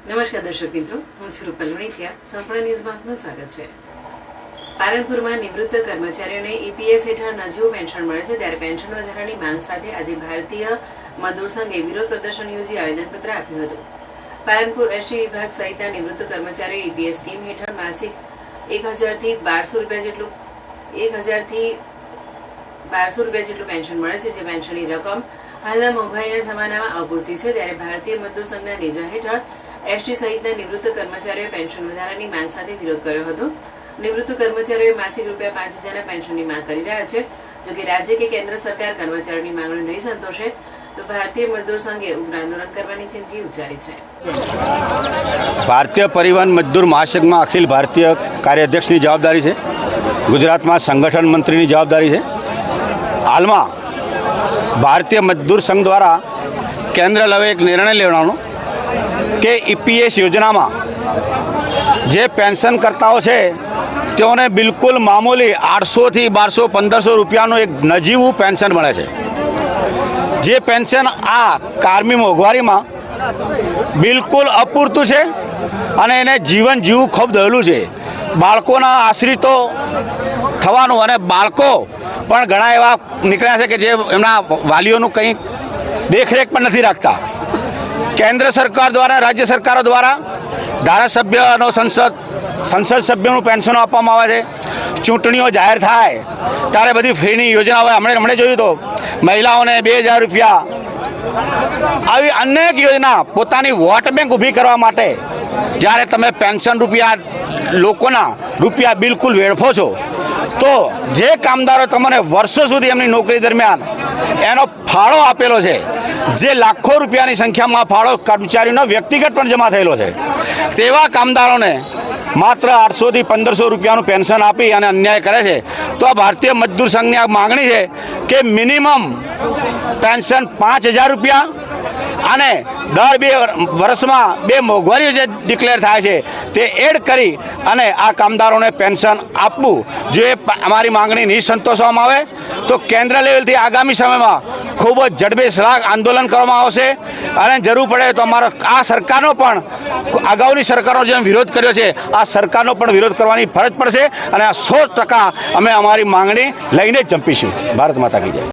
નમસ્કાર દર્શક મિત્રો, હું છું રૂપલ વણિચિયા. સંપૂર્ણ ન્યૂઝમાં આપનું સ્વાગત છે. પાલનપુરમાં નિવૃત્ત કર્મચારીઓને ઈપીએસ હેઠળ નજીવું પેન્શન મળે છે, ત્યારે પેન્શન વધારાની માંગ સાથે આજે ભારતીય મજદૂર સંઘે વિરોધ પ્રદર્શન યોજી આવેદનપત્ર આપ્યું હતું. પાલનપુર એસટી વિભાગ સહિતના નિવૃત્ત કર્મચારીઓ ઈપીએસ સ્કીમ હેઠળ માસિક 1000 થી 1200 રૂપિયા જેટલું પેન્શન મળે છે, જે પેન્શનની રકમ હાલના મોંઘવારીના જમાનામાં અપૂરતી છે. ત્યારે ભારતીય મજદૂર સંઘના નેજા હેઠળ એસટી સહિતના નિવૃત્ત કર્મચારીઓએ પેન્શન વધારાની માંગ સાથે વિરોધ કર્યો હતો. નિવૃત્ત કર્મચારીઓએ માસિક રૂપિયા 5000ના પેન્શનની માંગ કરી રહ્યા છે. જો કે રાજ્ય કે કેન્દ્ર સરકાર કર્મચારીઓની માંગણી નહીં સંતોષે તો ભારતીય મજદૂર સંઘે ઉગ્ર આંદોલન કરવાની ચીમકી ઉચ્ચારી છે. ભારતીય પરિવહન મજદૂર મહાસંઘમાં અખિલ ભારતીય કાર્યાધ્યક્ષની જવાબદારી છે. ગુજરાતમાં સંગઠન મંત્રીની જવાબદારી છે. હાલમાં ભારતીય મજદૂર સંઘ દ્વારા કેન્દ્ર લેવલે એક નિર્ણય લેવાનો કે ઈપીએસ યોજનામાં જે પેન્શનકર્તાઓ છે તેઓને બિલકુલ મામૂલી 800 થી 1200 1500 રૂપિયાનું એક નજીવું પેન્શન મળે છે. જે પેન્શન આ કારમી મોંઘવારીમાં બિલકુલ અપૂરતું છે અને એને જીવન જીવવું ખૂબ દહેલું છે. બાળકોના આશ્રિતો થવાનું અને બાળકો પણ ઘણા એવા નીકળ્યા છે કે જે એમના વાલીઓનું કંઈ દેખરેખ પણ નથી રાખતા. કેન્દ્ર સરકાર દ્વારા રાજ્ય સરકારો દ્વારા ધારાસભ્યનો સંસદ સભ્યોનું પેન્શનો આપવામાં આવે છે. ચૂંટણીઓ જાહેર થાય ત્યારે બધી ફ્રીની યોજના હોય. હમણાં જોયું તો મહિલાઓને 2000 રૂપિયા, આવી અનેક યોજના પોતાની વોટ બેંક ઊભી કરવા માટે જ્યારે તમે પેન્શન રૂપિયા લોકોના રૂપિયા બિલકુલ વેડફો છો તો જે કામદારો તમને વર્ષો સુધી એમની નોકરી દરમિયાન એનો ફાળો આપેલો છે, જે લાખો રૂપિયાની સંખ્યામાં ફાળો કર્મચારીઓનો વ્યક્તિગત પણ જમા થયેલો છે, તેવા કામદારોને માત્ર 800 થી 1500 રૂપિયાનું પેન્શન આપી અને અન્યાય કરે છે. તો આ ભારતીય મજદૂર સંઘની આ માગણી છે કે મિનિમમ પેન્શન 5000 રૂપિયા અને દર 2 વર્ષમાં 2 મોંઘવારીઓ જે ડિક્લેર થાય છે તે એડ કરી અને આ કામદારોને પેન્શન આપવું. જો એ અમારી માગણી નહીં સંતોષવામાં આવે તો કેન્દ્ર લેવલથી આગામી સમયમાં ખૂબ જ ઝડપી આંદોલન કરવામાં આવશે અને જરૂર પડે તો અમારો આ સરકારનો પણ અગાઉની સરકારનો જેમ વિરોધ કર્યો છે આ સરકારનો પણ વિરોધ કરવાની ફરજ પડશે અને આ 100% અમે અમારી માગણી લઈને જ જંપીશું. ભારત માતા કી જય.